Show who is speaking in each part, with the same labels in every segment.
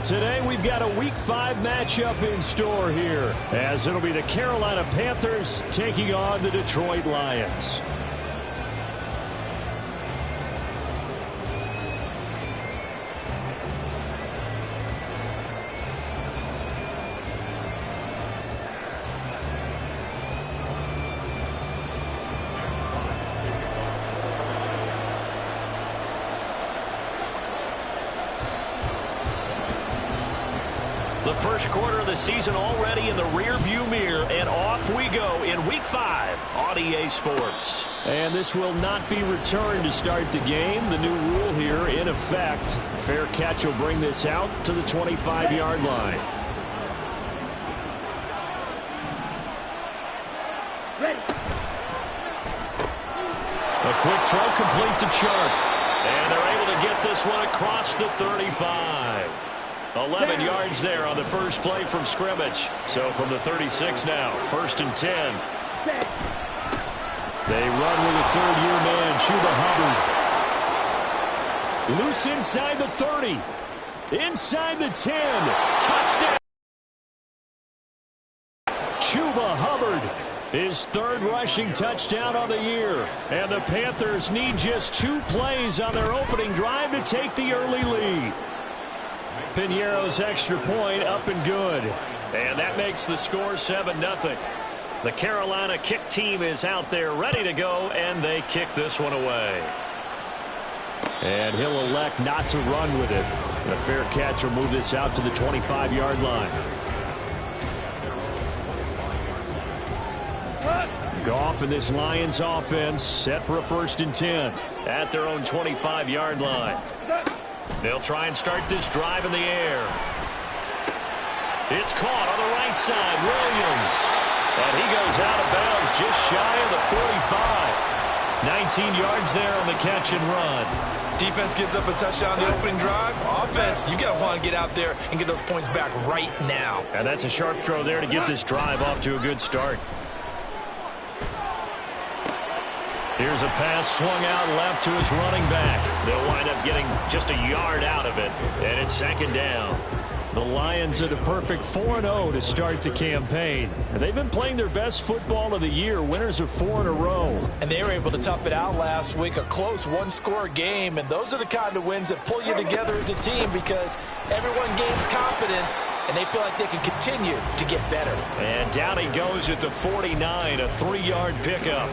Speaker 1: Today we've got a Week 5 matchup in store here, as it'll be the Carolina Panthers taking on the Detroit Lions.
Speaker 2: The first quarter of the season already in the rear-view mirror, and off we go in Week 5 on EA Sports.
Speaker 1: And this will not be returned to start the game. The new rule here in effect. Fair catch will bring this out to the 25-yard line. A quick throw complete to Chark. And they're able to get this one across the 35. 11 yards there on the first play from scrimmage. So from the 36 now, 1st and 10. They run with a third-year man, Chuba Hubbard. Loose inside the 30. Inside the 10. Touchdown. Chuba Hubbard, his third rushing touchdown on the year. And the Panthers need just 2 plays on their opening drive to take the early lead. Piñeiro's extra point up and good. And that makes the score 7-0. The Carolina kick team is out there ready to go, and they kick this one away. And he'll elect not to run with it. The fair catch will move this out to the 25-yard line. Goff and this Lions offense set for a 1st and 10 at their own 25-yard line. They'll try and start this drive in the air. It's caught on the right side. Williams. And he goes out of bounds just shy of the 45. 19 yards there on the catch and run.
Speaker 3: Defense gives up a touchdown on the opening drive. Offense, you got to want to get out there and get those points back right now.
Speaker 1: And that's a sharp throw there to get this drive off to a good start. Here's a pass swung out left to his running back. They'll wind up getting just a yard out of it, and it's 2nd down. The Lions are the perfect 4-0 to start the campaign. And they've been playing their best football of the year, winners of 4 in a row.
Speaker 4: And they were able to tough it out last week, a close one-score game. And those are the kind of wins that pull you together as a team because everyone gains confidence, and they feel like they can continue to get better.
Speaker 1: And down he goes at the 49, a 3-yard pickup.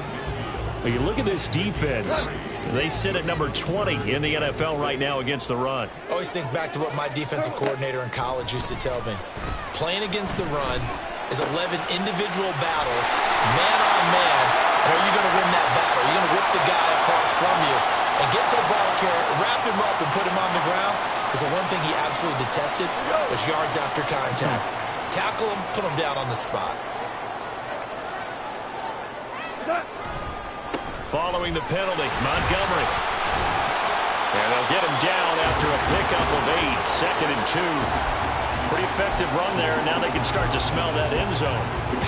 Speaker 1: But you look at this defense. They sit at number 20 in the NFL right now against the run.
Speaker 4: Always think back to what my defensive coordinator in college used to tell me. Playing against the run is 11 individual battles, man on man. And are you going to win that battle? You're going to whip the guy across from you and get to the ball carrier, wrap him up, and put him on the ground. Because the one thing he absolutely detested was yards after contact. Tackle him, put him down on the spot.
Speaker 1: Following the penalty, Montgomery. And they'll get him down after a pickup of 8, 2nd and 2. Pretty effective run there, and now they can start to smell that end zone.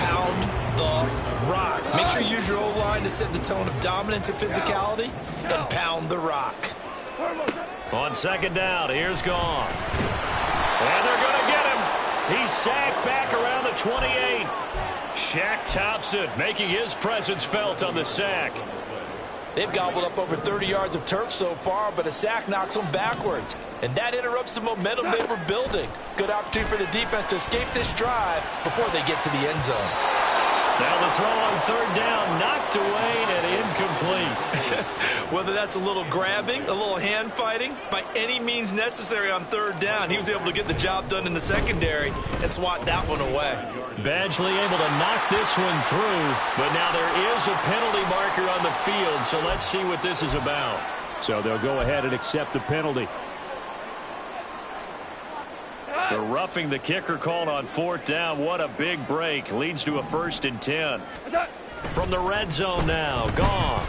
Speaker 4: Pound the rock. Make sure you use your O-line to set the tone of dominance and physicality, and pound the rock.
Speaker 1: On 2nd down, here's Goff. And they're going to get him. He's sacked back around the 28. Shaq Thompson making his presence felt on the sack.
Speaker 4: They've gobbled up over 30 yards of turf so far, but a sack knocks them backwards. And that interrupts the momentum they were building. Good opportunity for the defense to escape this drive before they get to the end zone.
Speaker 1: Now the throw on 3rd down, knocked away and incomplete.
Speaker 3: Whether that's a little grabbing, a little hand fighting, by any means necessary on 3rd down, he was able to get the job done in the secondary and swat that one away.
Speaker 1: Badgley able to knock this one through, but now there is a penalty marker on the field, so let's see what this is about. So they'll go ahead and accept the penalty. The roughing the kicker called on 4th down. What a big break. Leads to a 1st and 10. From the red zone now, Goff.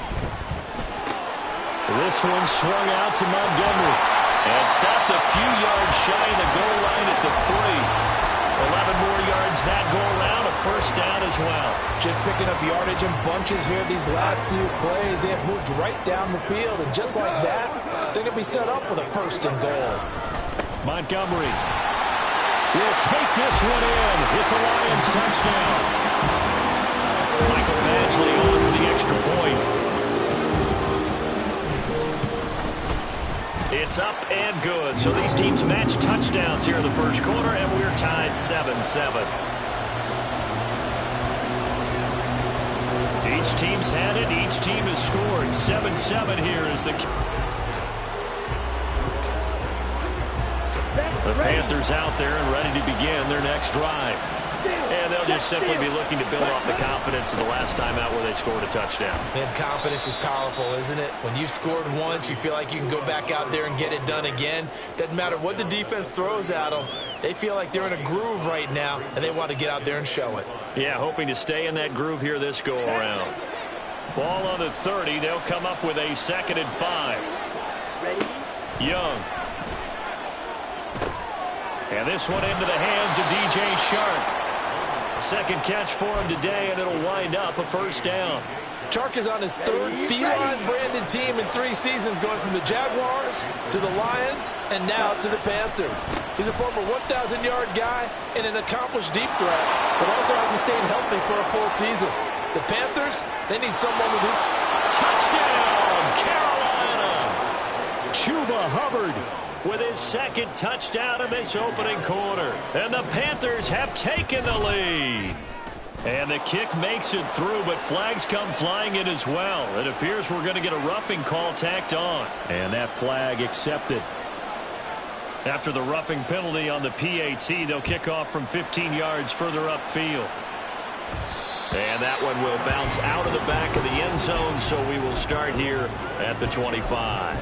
Speaker 1: This one swung out to Montgomery. And stopped a few yards shy of the goal line at the 3. 11 more yards that go around, a 1st down as well.
Speaker 4: Just picking up yardage in bunches here these last few plays. They have moved right down the field, and just like that, they're going to be set up with a 1st and goal.
Speaker 1: Montgomery. will take this one in. It's a Lions touchdown. Michael Badgley on for the extra point. It's up and good. So these teams match touchdowns here in the first quarter, and we're tied 7-7. Each team's had it. Each team has scored. 7-7 here is the... The Panthers out there and ready to begin their next drive. And they'll just simply be looking to build off the confidence of the last time out where they scored a touchdown.
Speaker 4: Man, confidence is powerful, isn't it? When you've scored once, you feel like you can go back out there and get it done again. Doesn't matter what the defense throws at them. They feel like they're in a groove right now, and they want to get out there and show it.
Speaker 1: Yeah, hoping to stay in that groove here this go-around. Ball on the 30. They'll come up with a 2nd and 5.
Speaker 5: Ready?
Speaker 1: Young. And this one into the hands of DJ Shark. Second catch for him today, and it'll wind up a first down.
Speaker 6: Chark is on his third feline-branded team in 3 seasons, going from the Jaguars to the Lions and now to the Panthers. He's a former 1,000-yard guy and an accomplished deep threat, but also hasn't stayed healthy for a full season. The Panthers, they need someone with his...
Speaker 1: Touchdown, Carolina! Chuba Hubbard with his 2nd touchdown of this opening quarter. And the Panthers have taken the lead. And the kick makes it through, but flags come flying in as well. It appears we're going to get a roughing call tacked on. And that flag accepted. After the roughing penalty on the PAT, they'll kick off from 15 yards further upfield. And that one will bounce out of the back of the end zone, so we will start here at the 25.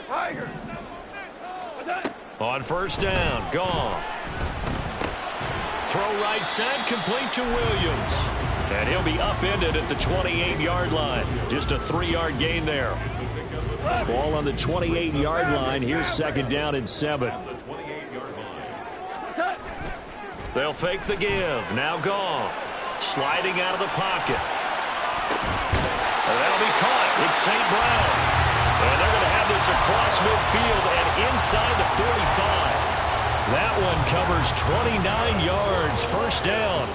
Speaker 6: Tiger!
Speaker 1: On first down, Goff. Throw right side, complete to Williams. And he'll be upended at the 28-yard line. Just a 3-yard gain there. Ball on the 28-yard line. Here's 2nd down and 7. They'll fake the give. Now Goff. Sliding out of the pocket. And that'll be caught. It's St. Brown. And they're going to have this across midfield and inside the 45. That one covers 29 yards. First down.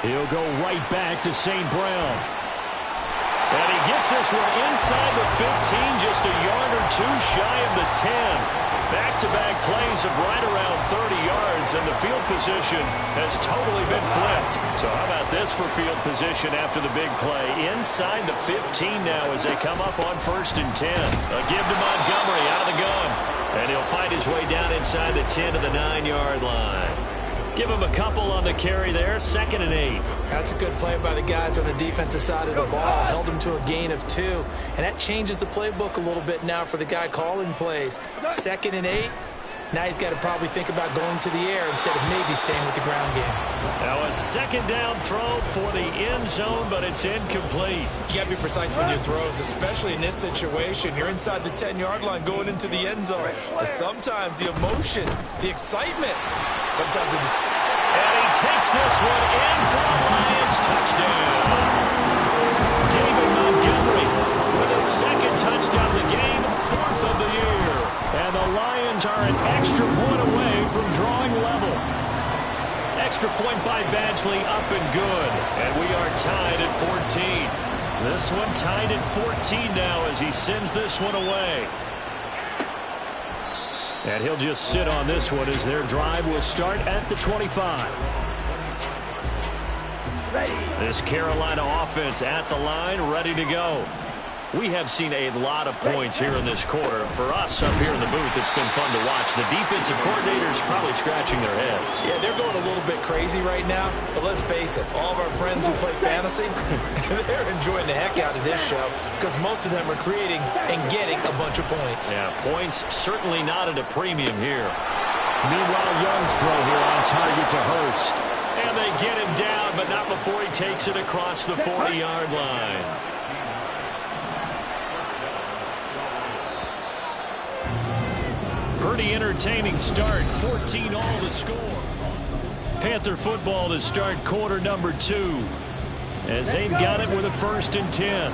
Speaker 1: He'll go right back to St. Brown. And he gets this one inside the 15, just a yard or two shy of the 10. Back-to-back plays of right around 30 yards, and the field position has totally been flipped. So how about this for field position after the big play? Inside the 15 now as they come up on 1st and 10. A give to Montgomery out of the gun. And he'll fight his way down inside the 10 to the 9-yard line. Give him a couple on the carry there. 2nd and 8.
Speaker 4: That's a good play by the guys on the defensive side of the ball. Held him to a gain of 2. And that changes the playbook a little bit now for the guy calling plays. 2nd and 8. Now he's got to probably think about going to the air instead of maybe staying with the ground game.
Speaker 1: Now a 2nd down throw for the end zone, but it's incomplete.
Speaker 4: You got to be precise with your throws, especially in this situation. You're inside the 10-yard line going into the end zone. But sometimes the emotion, the excitement, sometimes it just...
Speaker 1: And he takes this one in for a Lions touchdown. David Montgomery with his 2nd touchdown of the game, 4th of the year. And the Lions are an extra point away from drawing level. Extra point by Badgley, up and good. And we are tied at 14. This one tied at 14 now as he sends this one away. And he'll just sit on this one as their drive will start at the 25. This Carolina offense at the line, ready to go. We have seen a lot of points here in this quarter. For us up here in the booth, it's been fun to watch. The defensive coordinators probably scratching their heads.
Speaker 4: Yeah, they're going a little bit crazy right now. But let's face it, all of our friends who play fantasy, they're enjoying the heck out of this show because most of them are creating and getting a bunch of points.
Speaker 1: Yeah, points certainly not at a premium here. Meanwhile, Young's throw here on target to Hurst. And they get him down, but not before he takes it across the 40-yard line. Pretty entertaining start. 14 all to score. Panther football to start quarter number 2. As they've got it with a 1st and 10.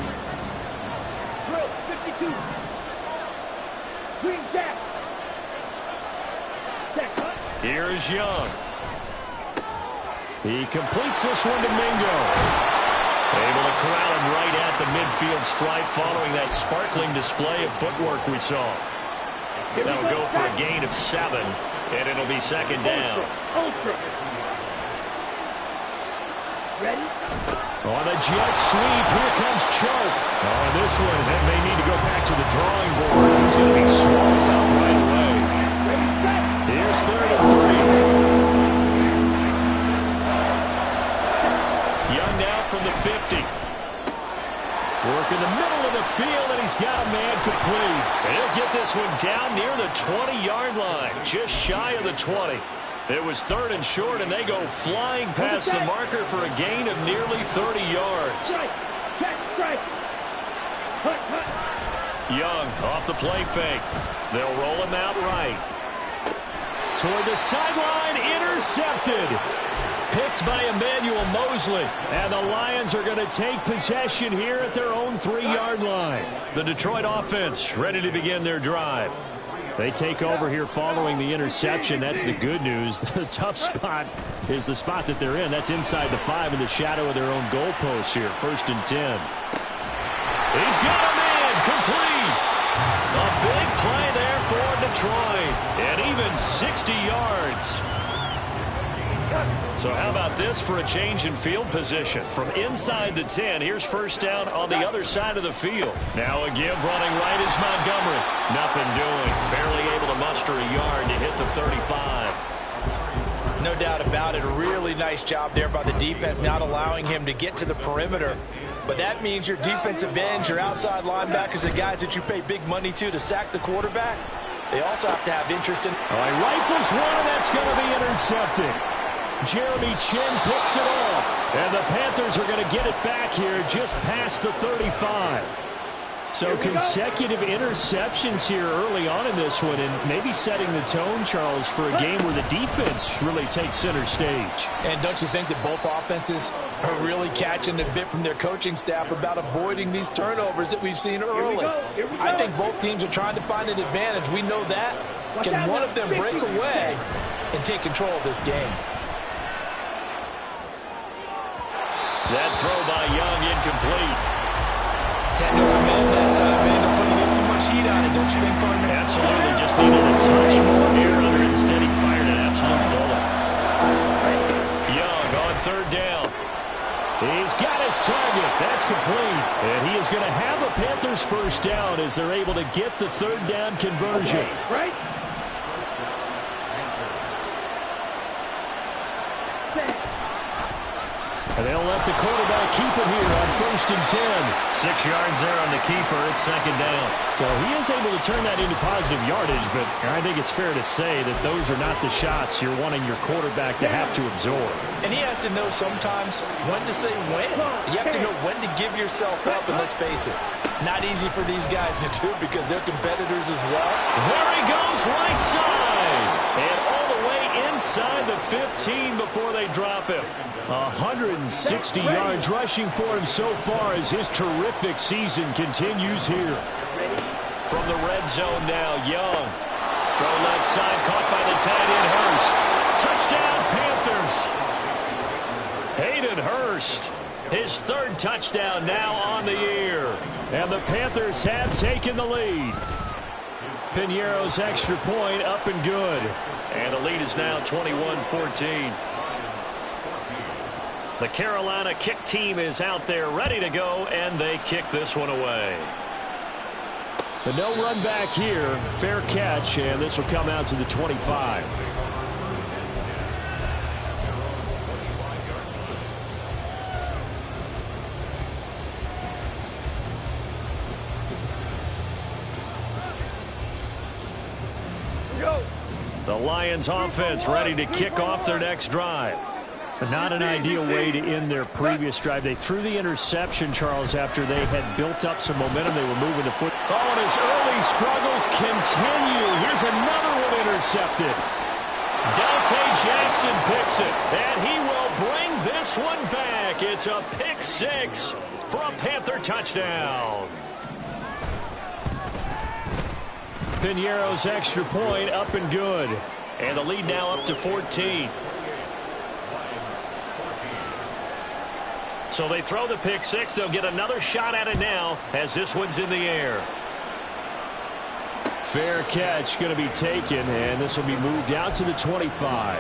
Speaker 1: Here's Young. He completes this one to Mingo. Able to corral him right at the midfield stripe following that sparkling display of footwork we saw. That'll go for a gain of 7, and it'll be 2nd down.
Speaker 5: Ready?
Speaker 1: On a jet sweep, here comes Choke. On this one, they may need to go back to the drawing board. He's going to be swallowed up right away. Here's 3rd and 3. Young now from the 50. Work in the middle of the field, and he's got a man complete. And he'll get this one down near the 20-yard line, just shy of the 20. It was 3rd and short, and they go flying past the marker for a gain of nearly 30 yards. Young off the play fake. They'll roll him out right. Toward the sideline, intercepted. Picked by Emmanuel Mosley. And the Lions are going to take possession here at their own 3-yard line. The Detroit offense ready to begin their drive. They take over here following the interception. That's the good news. The tough spot is the spot that they're in. That's inside the 5 in the shadow of their own goalpost here. 1st and 10. He's got a man complete. A big play there for Detroit. And even 60 yards. So how about this for a change in field position? From inside the 10, here's 1st down on the other side of the field. Now a give running right is Montgomery. Nothing doing. Barely able to muster a yard to hit the 35.
Speaker 4: No doubt about it. A really nice job there by the defense, not allowing him to get to the perimeter. But that means your defensive ends, your outside linebackers, the guys that you pay big money to sack the quarterback, they also have to have interest in.
Speaker 1: All right, rifles one, and that's going to be intercepted. Jeremy Chin picks it off. And the Panthers are going to get it back here just past the 35. So consecutive interceptions here early on in this one, and maybe setting the tone, Charles, for a game where the defense really takes center stage.
Speaker 6: And don't you think that both offenses are really catching a bit from their coaching staff about avoiding these turnovers that we've seen early? I think both teams are trying to find an advantage. We know that. Can one of them break away and take control of this game?
Speaker 1: That throw by Young incomplete.
Speaker 4: Had no command that time, man. They're putting a little too much heat on it, don't you think, partner?
Speaker 1: Absolutely. Just needed a touch more air under it. Instead, he fired an absolute bullet. Young on 3rd down. He's got his target. That's complete. And he is going to have a Panthers 1st down as they're able to get the 3rd down conversion.
Speaker 5: Right?
Speaker 1: And they'll let the quarterback keep it here on 1st and 10. 6 yards there on the keeper. It's 2nd down. So he is able to turn that into positive yardage, but I think it's fair to say that those are not the shots you're wanting your quarterback to have to absorb.
Speaker 6: And he has to know sometimes when to say when. You have to know when to give yourself up, and let's face it, not easy for these guys to do because they're competitors as well.
Speaker 1: There he goes, right side. And all the way inside the 15 before they drop him. 160 yards rushing for him so far as his terrific season continues here. From the red zone now, Young. From left side, caught by the tight end Hurst. Touchdown, Panthers. Hayden Hurst, his 3rd touchdown now on the year. And the Panthers have taken the lead. Piñeiro's extra point up and good. And the lead is now 21-14. The Carolina kick team is out there ready to go, and they kick this one away. But no run back here. Fair catch, and this will come out to the 25. The Lions offense ready to kick off their next drive. But not an ideal way to end their previous drive. They threw the interception, Charles, after they had built up some momentum. They were moving the foot. Oh, and his early struggles continue. Here's another one intercepted. Dante Jackson picks it, and he will bring this one back. It's a pick six for a Panther touchdown. Piñeiro's extra point up and good. And the lead now up to 14. So they throw the pick six. They'll get another shot at it now as this one's in the air. Fair catch going to be taken, and this will be moved out to the 25.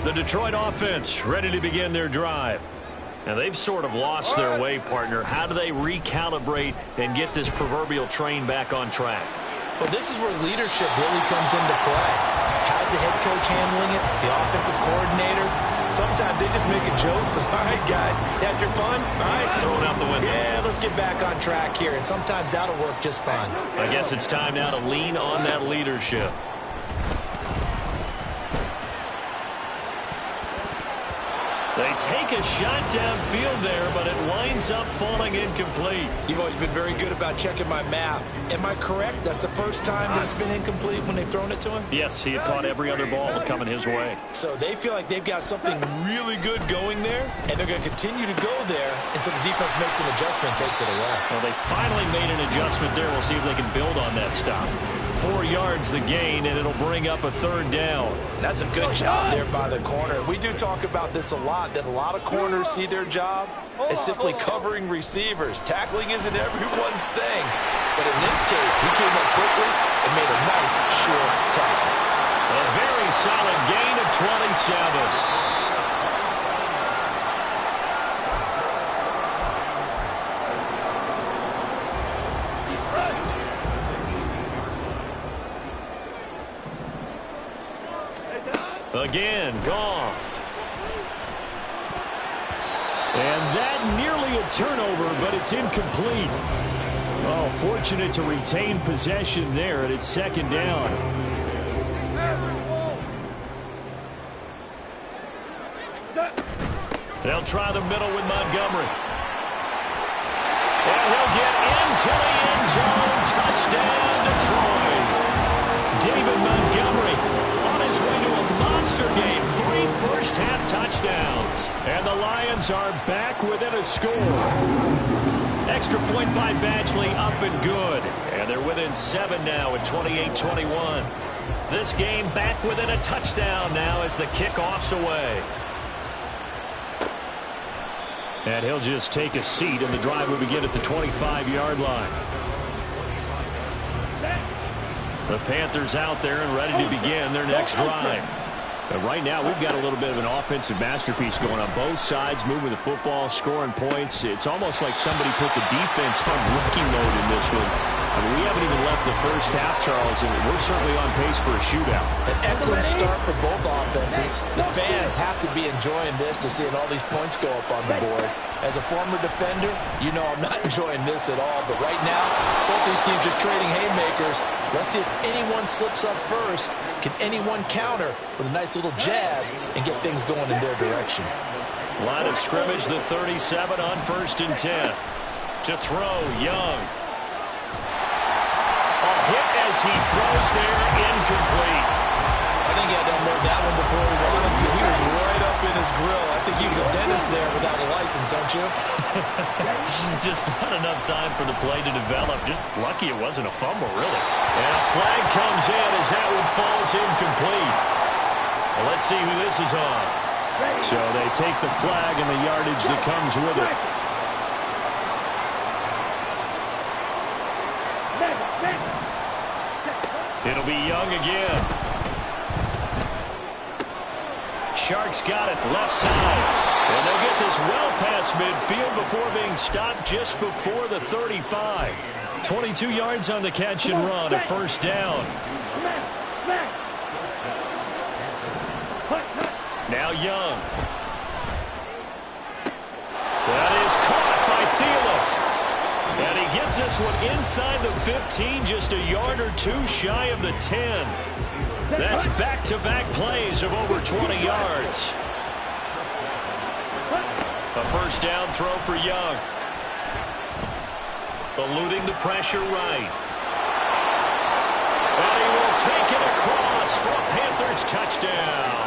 Speaker 1: The Detroit offense ready to begin their drive. And they've sort of lost their way, partner. How do they recalibrate and get this proverbial train back on track?
Speaker 4: Well, this is where leadership really comes into play. How's the head coach handling it? The offensive coordinator? Sometimes they just make a joke. All right, guys, had your fun? All right.
Speaker 1: Throw it out the window.
Speaker 4: Yeah, let's get back on track here. And sometimes that'll work just fine.
Speaker 1: I guess it's time now to lean on that leadership. They take a shot downfield there, but it winds up falling incomplete.
Speaker 4: You've always been very good about checking my math. Am I correct? That's the first time that it's been incomplete when they've thrown it to him?
Speaker 1: Yes, he had caught every other ball coming his way.
Speaker 4: So they feel like they've got something really good going there, and they're going to continue to go there until the defense makes an adjustment and takes it away.
Speaker 1: Well, they finally made an adjustment there. We'll see if they can build on that stop. 4 yards the gain, and it'll bring up a third down.
Speaker 4: That's a good job there by the corner. We do talk about this a lot, that a lot of corners see their job as simply covering receivers. Tackling isn't everyone's thing. But in this case, he came up quickly and made a nice, short tackle.
Speaker 1: A very solid gain of 27. Again, Goff. And that nearly a turnover, but it's incomplete. Oh, fortunate to retain possession there, and it's second down. They'll try the middle with Montgomery. And he'll get into the end zone. Touchdown, Detroit. David Montgomery on his way to a monster game. 3 first-half touchdowns. And the Lions are back within a score. Extra point by Badgley, up and good. And they're within 7 now at 28-21. This game back within a touchdown now as the kickoff's away. And he'll just take a seat, and the drive will begin at the 25-yard line. The Panthers out there and ready to begin their next drive. But right now, we've got a little bit of an offensive masterpiece going on both sides, moving the football, scoring points. It's almost like somebody put the defense on rookie mode in this one. I mean, we haven't even left the first half, Charles, and we're certainly on pace for a shootout.
Speaker 4: An excellent start for both offenses. The fans have to be enjoying this to seeing all these points go up on the board. As a former defender, you know I'm not enjoying this at all. But right now, both these teams just trading haymakers. Let's see if anyone slips up first. Can anyone counter with a nice little jab and get things going in their direction?
Speaker 1: Line of scrimmage, the 37 on 1st and 10. To throw, Young. Hit as he throws there, incomplete.
Speaker 4: I think he had to unload that one before he wanted to. He was right up in his grill. I think he was a dentist there without a license, don't you?
Speaker 1: Just not enough time for the play to develop. Just lucky it wasn't a fumble, really. And a flag comes in as that one falls incomplete. Well, let's see who this is on. So they take the flag and the yardage that comes with it. It'll be Young again. Sharks got it left side. And they'll get this well past midfield before being stopped just before the 35. 22 yards on the catch and run, a first down. Now Young. That is caught by Thielen. And he gets this one inside the 15, just a yard or two shy of the 10. That's back-to-back plays of over 20 yards. A first down throw for Young. Eluding the pressure right. And he will take it across for a Panthers touchdown.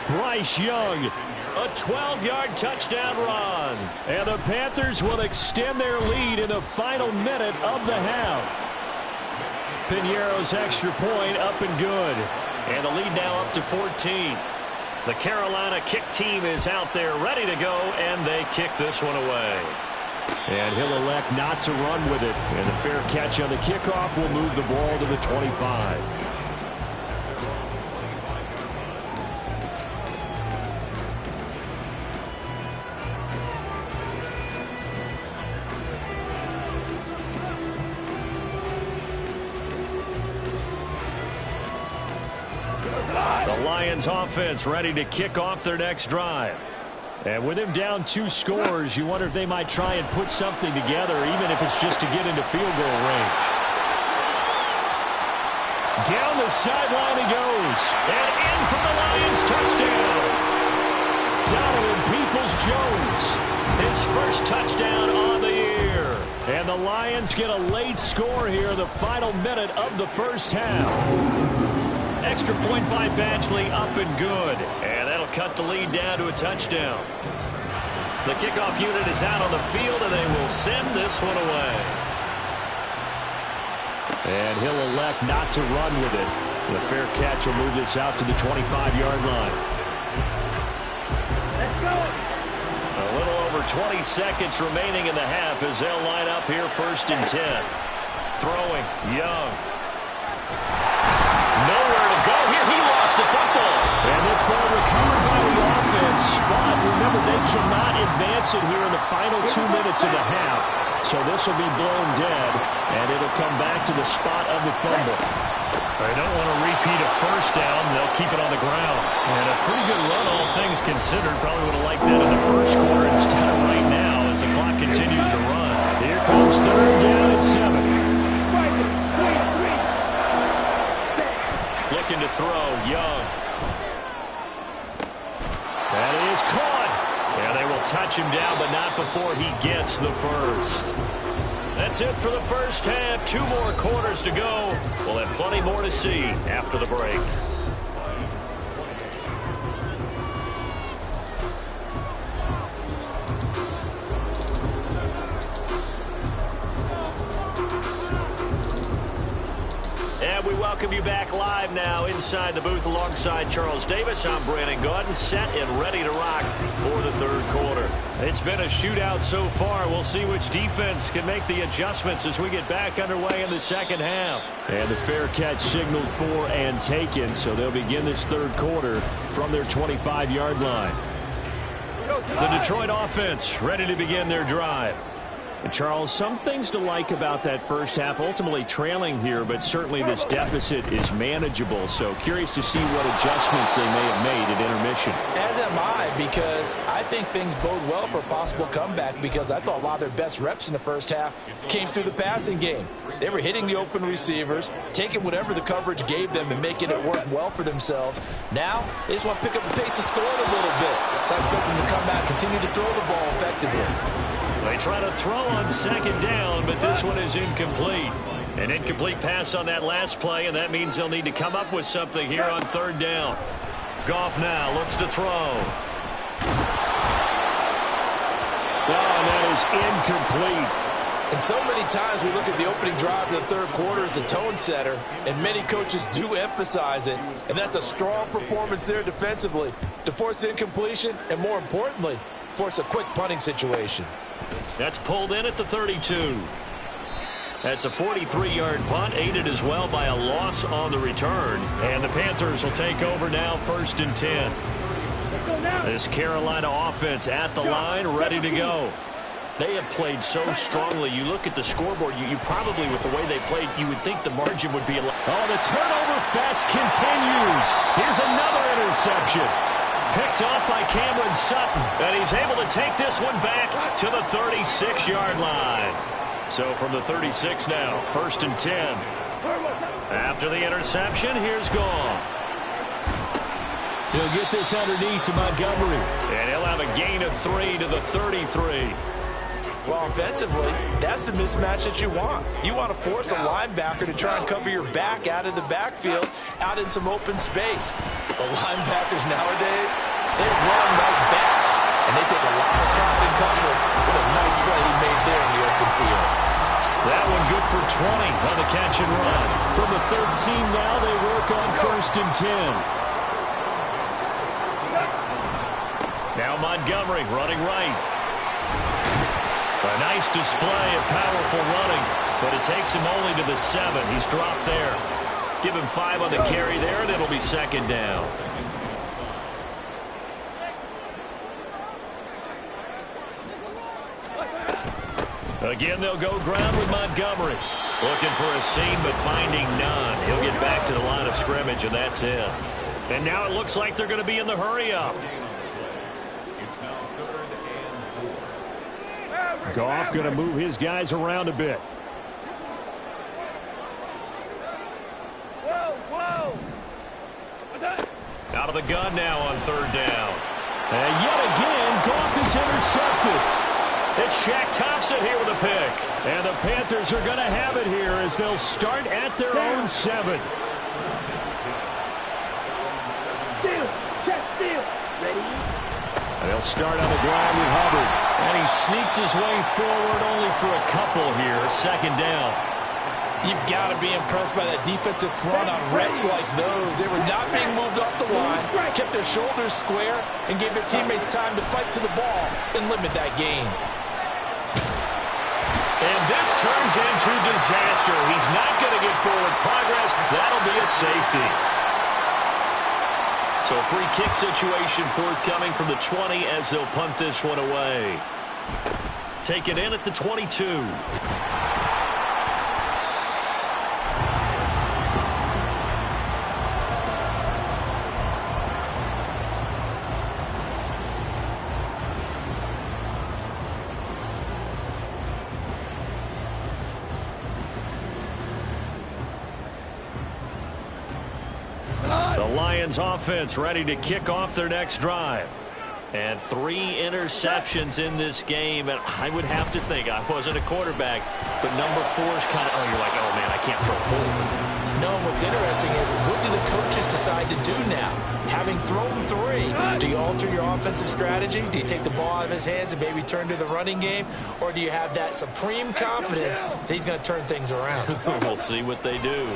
Speaker 1: Bryce Young, a 12-yard touchdown run. And the Panthers will extend their lead in the final minute of the half. Piñeiro's extra point up and good. And the lead now up to 14. The Carolina kick team is out there ready to go, and they kick this one away. And he'll elect not to run with it. And the fair catch on the kickoff will move the ball to the 25. The Lions offense ready to kick off their next drive. And with him down 2 scores, you wonder if they might try and put something together, even if it's just to get into field goal range. Down the sideline he goes. And in for the Lions touchdown. Donovan Peoples-Jones, his first touchdown on the year. And the Lions get a late score here in the final minute of the first half. Extra point by Badgley, up and good. And that'll cut the lead down to a touchdown. The kickoff unit is out on the field, and they will send this one away. And he'll elect not to run with it. The fair catch will move this out to the 25-yard line.
Speaker 5: Let's go.
Speaker 1: A little over 20 seconds remaining in the half as they'll line up here 1st and 10. Throwing, Young. Nowhere to go here. He lost the football. And this ball recovered by the offense. But remember, they cannot advance it here in the final 2 minutes of the half. So this will be blown dead, and it'll come back to the spot of the fumble. They don't want to repeat a first down. They'll keep it on the ground. And a pretty good run, all things considered. Probably would have liked that in the first quarter instead of right now as the clock continues to run. Here comes 3rd down and 7. Looking to throw, Young. That is caught. Yeah, they will touch him down, but not before he gets the first. That's it for the first half. 2 more quarters to go. We'll have plenty more to see after the break. And we welcome you back live now inside the booth alongside Charles Davis. I'm Brandon Gaudin, set and ready to rock for the 3rd quarter. It's been a shootout so far. We'll see which defense can make the adjustments as we get back underway in the 2nd half. And the fair catch signaled for and taken, so they'll begin this 3rd quarter from their 25-yard line. The Detroit offense ready to begin their drive. And Charles, some things to like about that first half, ultimately trailing here, but certainly this deficit is manageable. So curious to see what adjustments they may have made at intermission.
Speaker 6: As am I, because I think things bode well for a possible comeback, because I thought a lot of their best reps in the first half came through the passing game. They were hitting the open receivers, taking whatever the coverage gave them and making it work well for themselves. Now, they just want to pick up the pace of scoring a little bit. So I expect them to come back, continue to throw the ball effectively.
Speaker 1: They try to throw on 2nd down, but this one is incomplete. An incomplete pass on that last play, and that means they'll need to come up with something here on 3rd down. Goff now looks to throw. Oh, and that is incomplete.
Speaker 6: And so many times we look at the opening drive of the 3rd quarter as a tone setter, and many coaches do emphasize it, and that's a strong performance there defensively to force incompletion and, more importantly, force a quick punting situation.
Speaker 1: That's pulled in at the 32. That's a 43-yard punt, aided as well by a loss on the return. And the Panthers will take over now 1st and 10. This Carolina offense at the line, ready to go. They have played so strongly. You look at the scoreboard, you probably, with the way they played, you would think the margin would be a lot. Oh, the turnover fest continues. Here's another interception. Picked off by Cameron Sutton, and he's able to take this one back to the 36-yard line. So from the 36 now, 1st and 10.
Speaker 2: After the interception, here's Goff.
Speaker 1: He'll get this underneath to Montgomery.
Speaker 2: And he'll have a gain of 3 to the 33.
Speaker 6: Well, offensively, that's the mismatch that you want. You want to force a linebacker to try and cover your back out of the backfield, out in some open space. The linebackers nowadays, they run like backs, and they take a lot of pride in cover. What a nice play he made there in the open field.
Speaker 1: That one good for 20 on the catch and run. From the 13 now, they work on 1st and 10.
Speaker 2: Now Montgomery running right. A nice display of powerful running, but it takes him only to the 7. He's dropped there. Give him 5 on the carry there, and it'll be 2nd down. Again, they'll go ground with Montgomery. Looking for a seam, but finding none. He'll get back to the line of scrimmage, and that's it. And now it looks like they're going to be in the hurry-up.
Speaker 1: Goff going to move his guys around a bit.
Speaker 2: Out of the gun now on 3rd down.
Speaker 1: And yet again, Goff is intercepted.
Speaker 2: It's Shaq Thompson here with a pick.
Speaker 1: And the Panthers are going to have it here as they'll start at their own 7.
Speaker 5: Steal. Ready?
Speaker 1: And they'll start on the ground with Hubbard.
Speaker 2: And he sneaks his way forward only for a couple here. 2nd down.
Speaker 6: You've got to be impressed by that defensive front on reps like those. They were not being moved off the line, kept their shoulders square, and gave their teammates time to fight to the ball and limit that gain.
Speaker 2: And this turns into disaster. He's not going to get forward progress. That'll be a safety. So a free kick situation forthcoming from the 20 as they'll punt this one away. Take it in at the 22. Lions offense ready to kick off their next drive. And 3 interceptions in this game. And I would have to think, I wasn't a quarterback, but number 4 is kind of, you're like, oh, man, I can't throw forward.
Speaker 4: No, what's interesting is what do the coaches decide to do now? Having thrown 3, do you alter your offensive strategy? Do you take the ball out of his hands and maybe turn to the running game? Or do you have that supreme confidence that he's going to turn things around?
Speaker 2: We'll see what they do.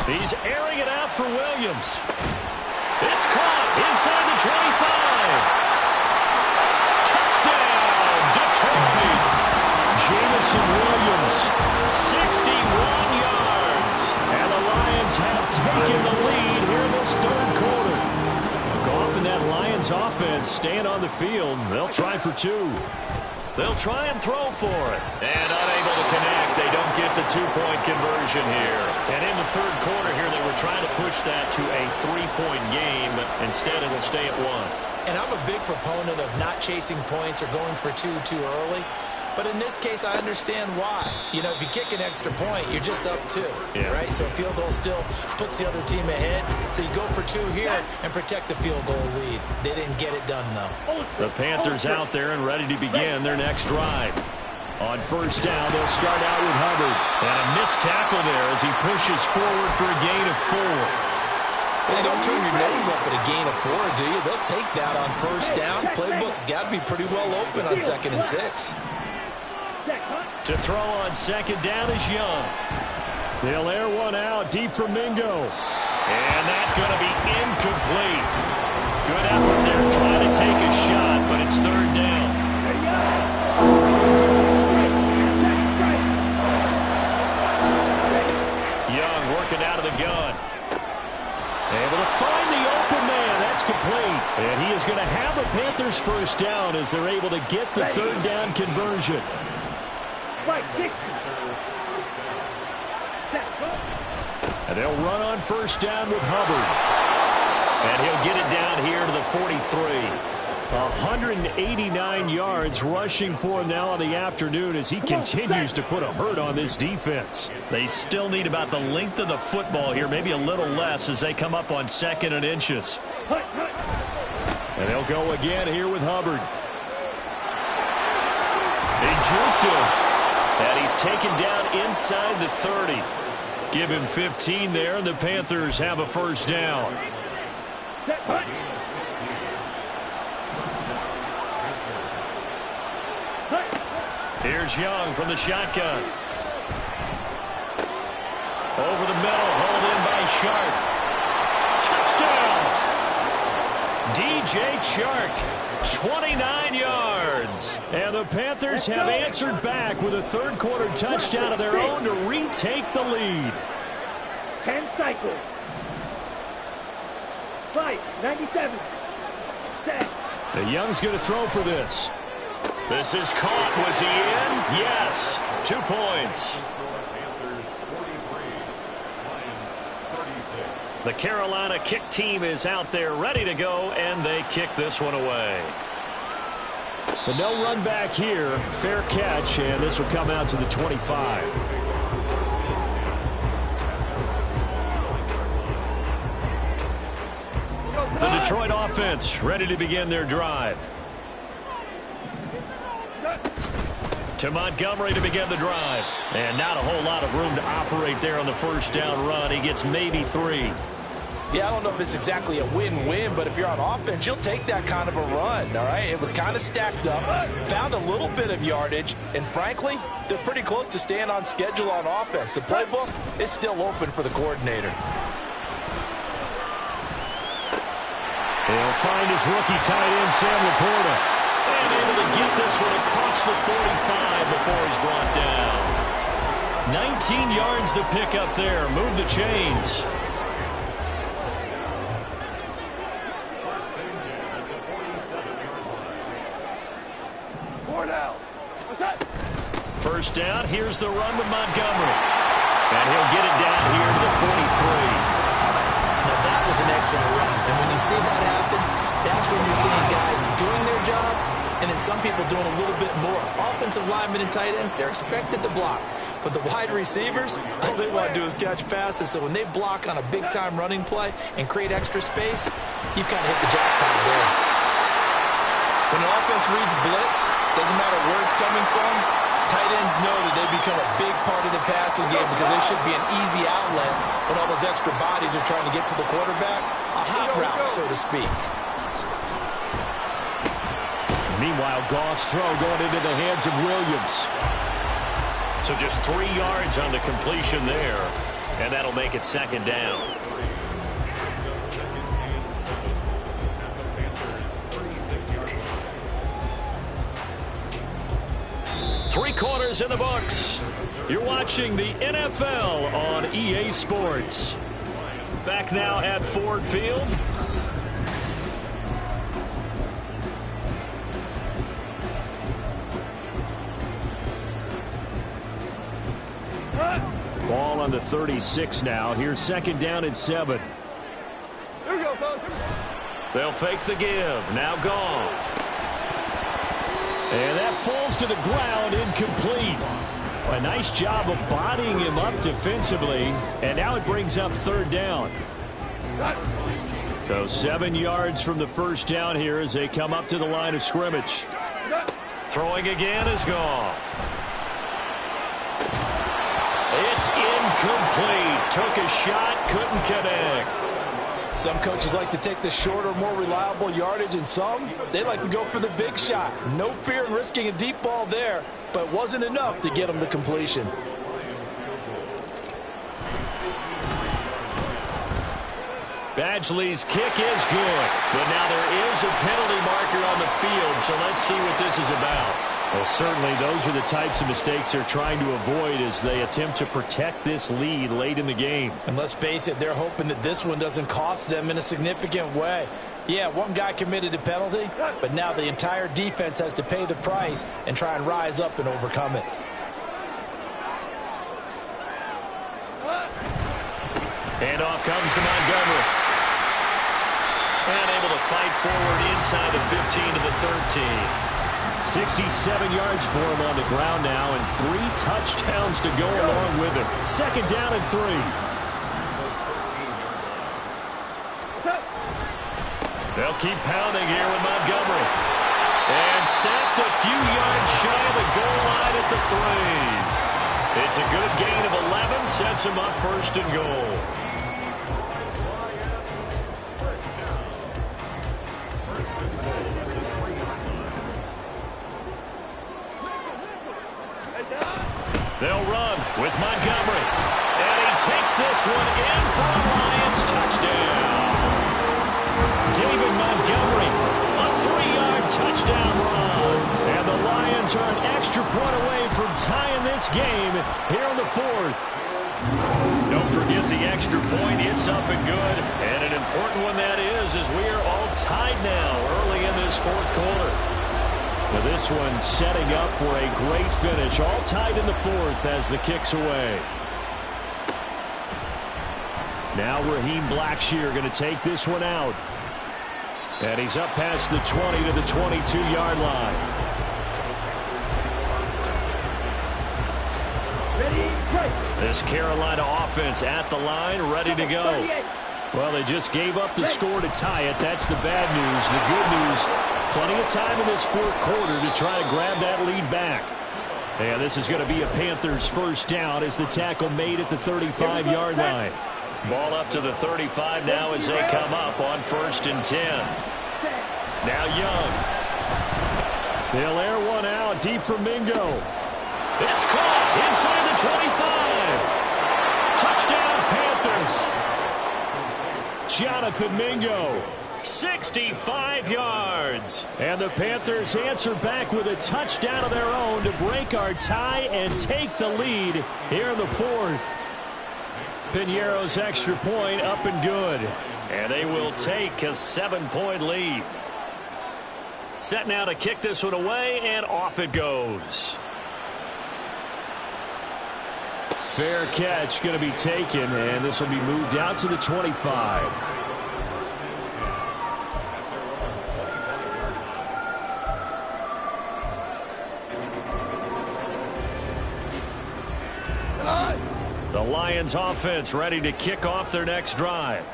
Speaker 2: He's airing it out for Williams. It's caught inside the 25. Touchdown, Detroit.
Speaker 1: Jamison Williams.
Speaker 2: 61 yards.
Speaker 1: And the Lions have taken the lead here in this 3rd quarter. Goff and that Lions offense staying on the field. They'll try for 2.
Speaker 2: They'll try and throw for it. And unable to connect. They don't get the 2-point conversion here. And in the 3rd quarter here, they were trying to push that to a 3-point game, but instead it'll stay at 1.
Speaker 4: And I'm a big proponent of not chasing points or going for 2 too early. But in this case, I understand why. You know, if you kick an extra point, you're just up 2, right? So a field goal still puts the other team ahead. So you go for 2 here and protect the field goal lead. They didn't get it done, though.
Speaker 1: The Panthers out there and ready to begin their next drive. On 1st down, they'll start out with Hubbard.
Speaker 2: And a missed tackle there as he pushes forward for a gain of 4.
Speaker 4: Well, you don't turn your nose up at a gain of 4, do you? They'll take that on 1st down. Playbook's got to be pretty well open on 2nd and 6.
Speaker 2: To throw on 2nd down is Young.
Speaker 1: They'll air one out deep for Mingo.
Speaker 2: And that's going to be incomplete. Good effort there trying to take a shot, but it's 3rd down. Young working out of the gun.
Speaker 1: Able to find the open man. That's complete. And he is going to have the Panthers 1st down as they're able to get the 3rd down conversion. And they'll run on 1st down with Hubbard.
Speaker 2: And he'll get it down here to the 43.
Speaker 1: 189 yards rushing for him now on the afternoon as he continues to put a hurt on this defense.
Speaker 2: They still need about the length of the football here, maybe a little less as they come up on 2nd and inches.
Speaker 1: And they'll go again here with Hubbard. He juked him.
Speaker 2: And he's taken down inside the 30.
Speaker 1: Give him 15 there, and the Panthers have a first down. Here's Young from the shotgun. Over the middle, hauled in by Shark. Touchdown! DJ Chark, 29 yards. And the Panthers have answered back with a third-quarter touchdown of their own to retake the lead.
Speaker 5: 10 cycles. 5, 97. Set.
Speaker 1: The Young's going to throw for this.
Speaker 2: This is caught. Was he in? Yes. 2 points. The Carolina kick team is out there ready to go, and they kick this one away.
Speaker 1: But no run back here. Fair catch, and this will come out to the 25. The Detroit offense ready to begin their drive. To Montgomery to begin the drive. And not a whole lot of room to operate there on the first down run. He gets maybe 3.
Speaker 6: Yeah, I don't know if it's exactly a win-win, but if you're on offense, you'll take that kind of a run, all right? It was kind of stacked up, found a little bit of yardage, and frankly, they're pretty close to staying on schedule on offense. The playbook is still open for the coordinator.
Speaker 1: He'll find his rookie tight end, Sam Laporta.
Speaker 2: And able to get this one across the 45 before he's brought down. 19 yards to pick up there. Move the chains. First down, here's the run with Montgomery. And he'll get it down here to the 43.
Speaker 4: Now that was an excellent run. And when you see that happen, that's when you're seeing guys doing their job and then some people doing a little bit more. Offensive linemen and tight ends, they're expected to block. But the wide receivers, all they want to do is catch passes. So when they block on a big-time running play and create extra space, you've kind of hit the jackpot there.
Speaker 3: When an offense reads blitz, doesn't matter where it's coming from, tight ends know that they become a big part of the passing game because they should be an easy outlet when all those extra bodies are trying to get to the quarterback. A hot route, so to speak.
Speaker 1: Meanwhile, Goff's throw going into the hands of Williams.
Speaker 2: So just 3 yards on the completion there, and that'll make it second down. Three quarters in the books. You're watching the NFL on EA Sports. Back now at Ford Field.
Speaker 1: Ball on the 36 now. Here's second down and 7.
Speaker 2: They'll fake the give. Now Goff.
Speaker 1: And that falls to the ground, incomplete. A nice job of bodying him up defensively. And now it brings up third down. So 7 yards from the first down here as they come up to the line of scrimmage.
Speaker 2: Throwing again is Goff. It's incomplete. Took a shot, couldn't connect.
Speaker 6: Some coaches like to take the shorter, more reliable yardage, and some, they like to go for the big shot. No fear in risking a deep ball there, but it wasn't enough to get them the completion.
Speaker 2: Badgley's kick is good, but now there is a penalty marker on the field, so let's see what this is about.
Speaker 1: Well, certainly those are the types of mistakes they're trying to avoid as they attempt to protect this lead late in the game.
Speaker 6: And let's face it, they're hoping that this one doesn't cost them in a significant way. Yeah, one guy committed a penalty, but now the entire defense has to pay the price and try and rise up and overcome it.
Speaker 2: Handoff comes to Montgomery. And able to fight forward inside the 15 to the 13.
Speaker 1: 67 yards for him on the ground now, and 3 touchdowns to go along with it. Second down and 3.
Speaker 2: They'll keep pounding here with Montgomery. And stacked a few yards shy of the goal line at the 3. It's a good gain of 11, sets him up first and goal. They'll run with Montgomery. And he takes this one in for a Lions touchdown. David Montgomery, a 3-yard touchdown run. And the Lions are an extra point away from tying this game here in the 4th. Don't forget the extra point. It's up and good. And an important one that is, as we are all tied now early in this 4th quarter.
Speaker 1: Now this one setting up for a great finish. All tied in the 4th as the kick's away. Now Raheem Blackshear going to take this one out. And he's up past the 20 to the 22-yard line. This Carolina offense at the line, ready to go. Well, they just gave up the score to tie it. That's the bad news. The good news, plenty of time in this 4th quarter to try to grab that lead back. And this is going to be a Panthers first down as the tackle made at the 35-yard line.
Speaker 2: Ball up to the 35 now as they come up on 1st and 10. Now Young.
Speaker 1: They'll air one out deep from Mingo.
Speaker 2: It's caught inside the 25. Touchdown Panthers.
Speaker 1: Jonathan Mingo.
Speaker 2: 65 yards.
Speaker 1: And the Panthers answer back with a touchdown of their own to break our tie and take the lead here in the 4th. Piñeiro's extra point up and good.
Speaker 2: And they will take a 7-point lead. Set now to kick this one away, and off it goes.
Speaker 1: Fair catch going to be taken, and this will be moved out to the 25. The Lions offense ready to kick off their next drive.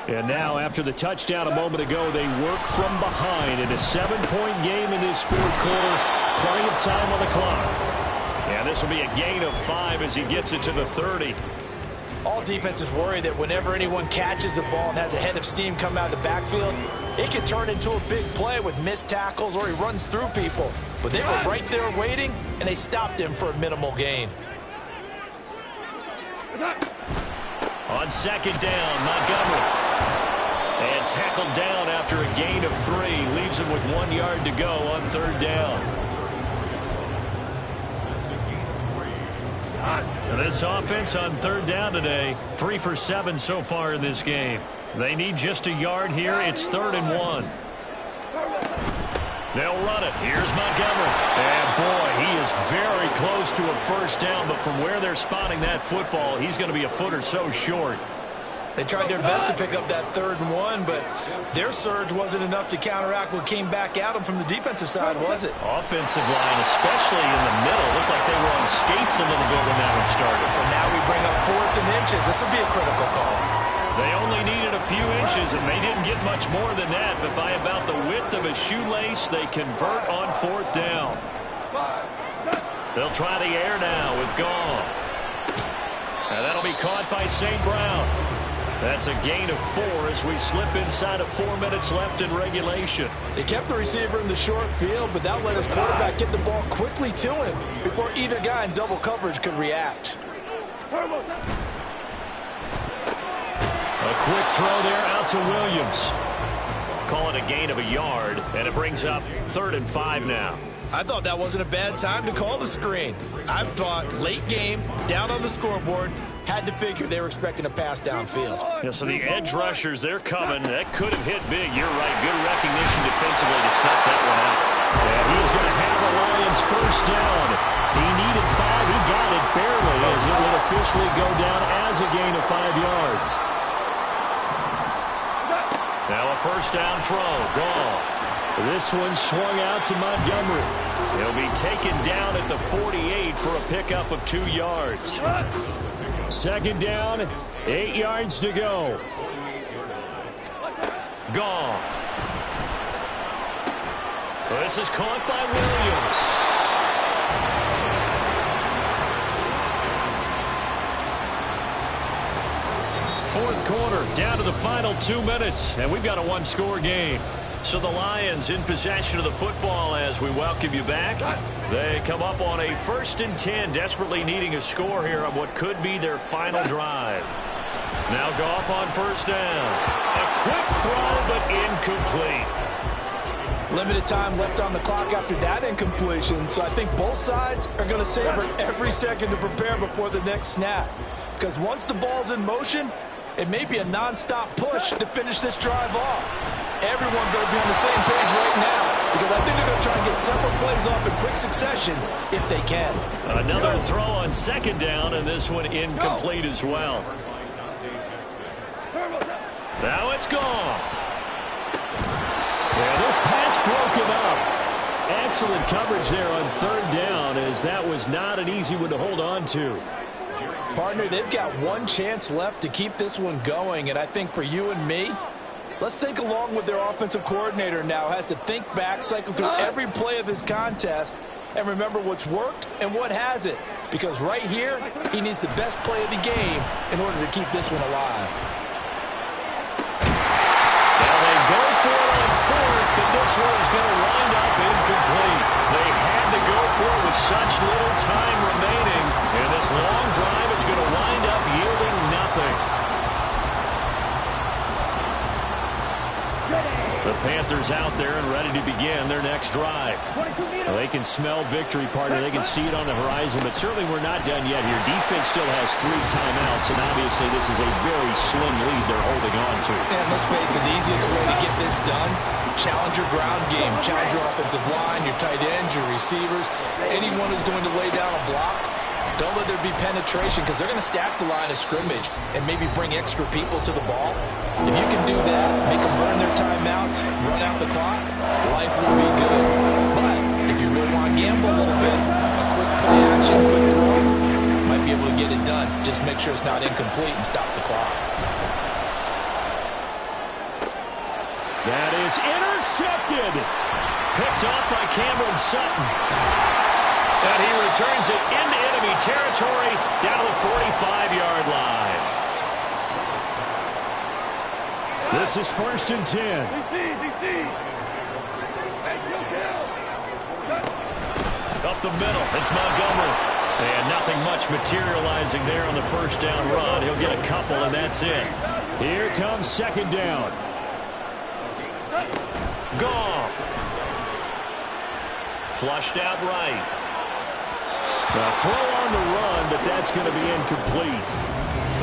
Speaker 1: And now, after the touchdown a moment ago, they work from behind in a 7-point game in this 4th quarter. Plenty of time on the clock. And this will be a gain of 5 as he gets it to the 30.
Speaker 6: All defenses worry that whenever anyone catches the ball and has a head of steam come out of the backfield, it can turn into a big play with missed tackles or he runs through people. But they were right there waiting, and they stopped him for a minimal gain.
Speaker 2: On 2nd down, Montgomery. And tackled down after a gain of 3. Leaves him with 1 yard to go on 3rd down. And this offense on 3rd down today, 3 for 7 so far in this game. They need just a yard here. It's 3rd and 1. They'll run it. Here's Montgomery. And boy, he is very close to a first down, but from where they're spotting that football, he's going to be a foot or so short.
Speaker 3: They tried their best to pick up that 3rd and 1, but their surge wasn't enough to counteract what came back at them from the defensive side, was it?
Speaker 2: Offensive line, especially in the middle, looked like they were on skates a little bit when that one started.
Speaker 3: So now we bring up 4th and inches. This will be a critical call.
Speaker 2: They only needed a few inches, and they didn't get much more than that, but by about the width of a shoelace, they convert on 4th down. They'll try the air now with Goff. And that'll be caught by St. Brown. That's a gain of 4 as we slip inside of 4 minutes left in regulation.
Speaker 6: They kept the receiver in the short field, but that let his quarterback get the ball quickly to him before either guy in double coverage could react.
Speaker 2: A quick throw there out to Williams. Call it a gain of a yard, and it brings up 3rd and 5 now.
Speaker 3: I thought that wasn't a bad time to call the screen. I thought late game, down on the scoreboard, had to figure they were expecting a pass downfield.
Speaker 2: Yeah, so the edge rushers, they're coming. That could have hit big. You're right. Good recognition defensively to snuff that one out.
Speaker 1: And he's going to have the Lions first down. He needed 5. He got it barely as it will officially go down as a gain of 5 yards.
Speaker 2: Now a first down throw. Gone.
Speaker 1: This one swung out to Montgomery.
Speaker 2: He'll be taken down at the 48 for a pickup of 2 yards.
Speaker 1: Second down, 8 yards to go.
Speaker 2: Goff. This is caught by Williams.
Speaker 1: Fourth quarter, down to the final 2 minutes, and we've got a one-score game.
Speaker 2: So the Lions in possession of the football as we welcome you back. They come up on a 1st and 10, desperately needing a score here on what could be their final drive. Now Goff on first down. A quick throw, but incomplete.
Speaker 6: Limited time left on the clock after that incompletion, so I think both sides are going to savor every second to prepare before the next snap. Because once the ball's in motion, it may be a non-stop push to finish this drive off. Everyone better be on the same page right now, because I think they're going to try and get several plays off in quick succession if they can.
Speaker 2: Another throw on second down, and this one incomplete as well. Now it's gone.
Speaker 1: Yeah, this pass broken up. Excellent coverage there on third down, as that was not an easy one to hold on to.
Speaker 6: Partner, they've got one chance left to keep this one going, and I think for you and me, let's think along with their offensive coordinator now. Has to think back, cycle through every play of this contest, and remember what's worked and what hasn't. Because right here, he needs the best play of the game in order to keep this one alive.
Speaker 2: Now they go for it on fourth, but this one is going to wind up incomplete. They had to go for it with such little time remaining, and this long drive is going to wind up yielding nothing. The Panthers out there and ready to begin their next drive.
Speaker 1: Well, they can smell victory, partner. They can see it on the horizon, but certainly we're not done yet here. Defense still has 3 timeouts, and obviously this is a very slim lead they're holding on to.
Speaker 6: And let's face it, the easiest way to get this done, challenge your ground game, challenge your offensive line, your tight ends, your receivers, anyone who's going to lay down a block. Don't let there be penetration, because they're going to stack the line of scrimmage and maybe bring extra people to the ball. If you can do that, make them burn their timeouts, run out the clock, life will be good. But if you really want to gamble a little bit, a quick play action, quick throw, might be able to get it done. Just make sure it's not incomplete and stop the clock.
Speaker 1: That is intercepted.
Speaker 2: Picked off by Cameron Sutton. And he returns it into enemy territory down to the 45-yard line.
Speaker 1: This is 1st and 10.
Speaker 2: Up the middle, it's Montgomery. And nothing much materializing there on the first down run. He'll get a couple, and that's it.
Speaker 1: Here comes second down.
Speaker 2: Goff. Flushed out right.
Speaker 1: A throw on the run, but that's going to be incomplete.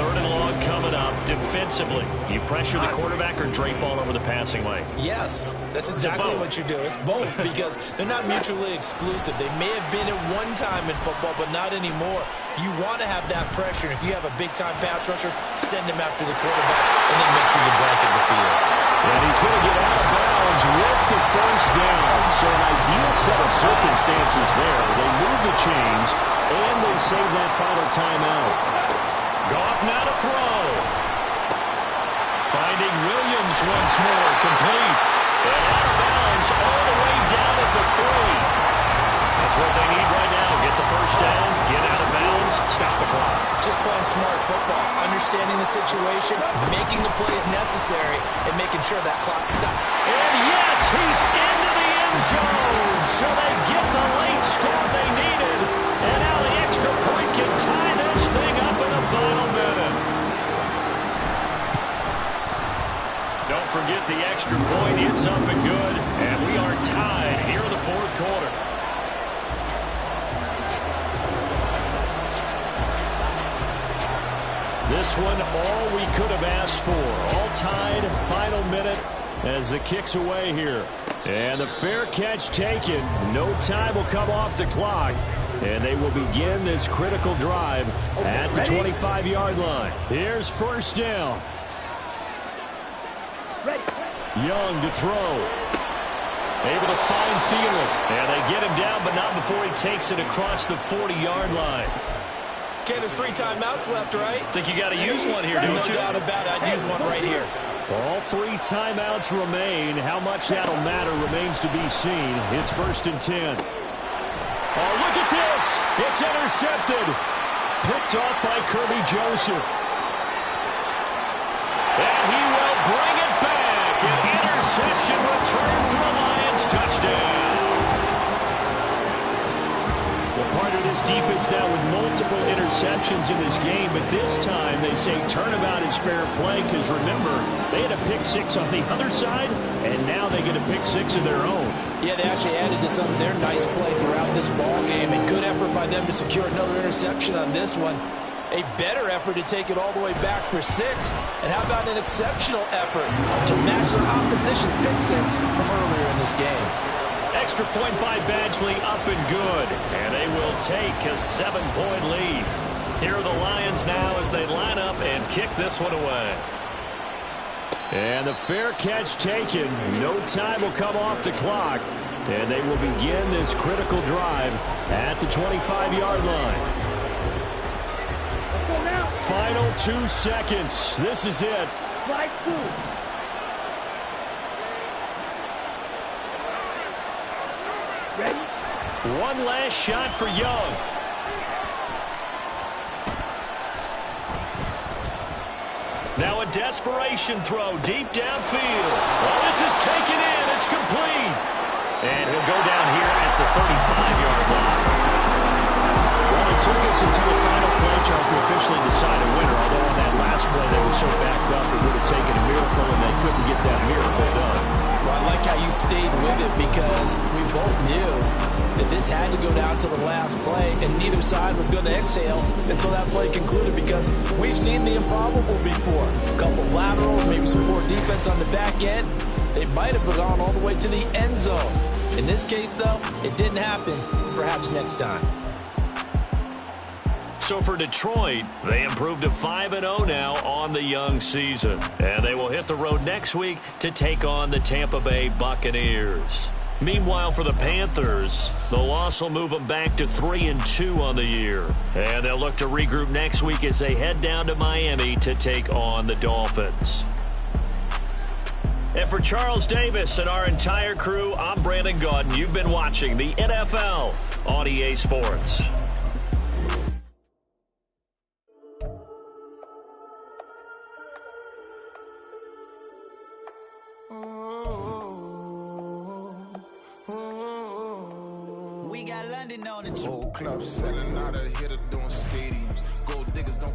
Speaker 2: Third and long coming up. Defensively, you pressure the quarterback or drape all over the passing lane?
Speaker 4: Yes, that's exactly what you do. It's both, because they're not mutually exclusive. They may have been at one time in football, but not anymore. You want to have that pressure. If you have a big-time pass rusher, send him after the quarterback, and then make sure you blanket the field.
Speaker 1: And he's going to get out of bounds with the first down. So an ideal set of circumstances there. They move the chains, and they save that final timeout.
Speaker 2: Goff now to throw. Finding Williams once more, complete. And out of bounds all the way down at the 3. That's what they need right now. Get the first down, get out of bounds, stop the clock.
Speaker 4: Just playing smart football, understanding the situation, making the plays necessary, and making sure that clock stops.
Speaker 2: And yes, he's into the end zone. So they get the late score they needed. And now the extra point can tie this thing up in the final minute. Don't forget the extra point. It's up and good. And we are tied here in the fourth quarter.
Speaker 1: This one, all we could have asked for. All tied, final minute as the kick's away here. And the fair catch taken. No time will come off the clock. And they will begin this critical drive at the 25-yard line. Here's first down.
Speaker 5: Ready.
Speaker 1: Young to throw. Able to find Thielen. And they get him down, but not before he takes it across the 40-yard line.
Speaker 4: Okay, there's 3 timeouts left, right?
Speaker 2: Think you got to use one here, don't you?
Speaker 4: No doubt about it. I'd use one right here.
Speaker 1: All 3 timeouts remain. How much that'll matter remains to be seen. It's 1st and 10. Oh, look at this. It's intercepted. Picked off by Kirby Joseph.
Speaker 2: And he will bring it back. An interception return for the Lions. Touchdown.
Speaker 1: Well, part of this defense now with multiple interceptions in this game, but this time they say turnabout is fair play because, remember, they had a pick 6 on the other side, and now they get a pick 6 of their own.
Speaker 6: Yeah, they actually added to some of their nice play throughout this ball game, and good effort by them to secure another interception on this one. A better effort to take it all the way back for 6. And how about an exceptional effort to match their opposition's pick 6 from earlier in this game?
Speaker 2: Extra point by Badgley, up and good. And they will take a 7-point lead. Here are the Lions now as they line up and kick this one away.
Speaker 1: And the fair catch taken. No time will come off the clock. And they will begin this critical drive at the 25-yard line. Final 2 seconds. This is it.
Speaker 5: Slide 2. Ready?
Speaker 2: One last shot for Young. Now a desperation throw deep downfield. Oh, this is taken in. It's complete. And he'll go down here at the 35-yard line.
Speaker 1: Well, it took us until the final play, Charles, to officially decide a winner. Although on that last play they were so backed up it would have taken a miracle, and they couldn't get that miracle done.
Speaker 6: Well, I like how you stayed with it because we both knew that this had to go down to the last play, and neither side was going to exhale until that play concluded because we've seen the improbable before. A couple laterals, maybe some poor defense on the back end. They might have gone all the way to the end zone. In this case, though, it didn't happen. Perhaps next time.
Speaker 2: So for Detroit, they improved to 5-0 now on the young season. And they will hit the road next week to take on the Tampa Bay Buccaneers. Meanwhile, for the Panthers, the loss will move them back to 3-2 on the year. And they'll look to regroup next week as they head down to Miami to take on the Dolphins. And for Charles Davis and our entire crew, I'm Brandon Gaudin. You've been watching the NFL on EA Sports.
Speaker 7: Whole club selling out of hitter doing stadiums. Gold diggers don't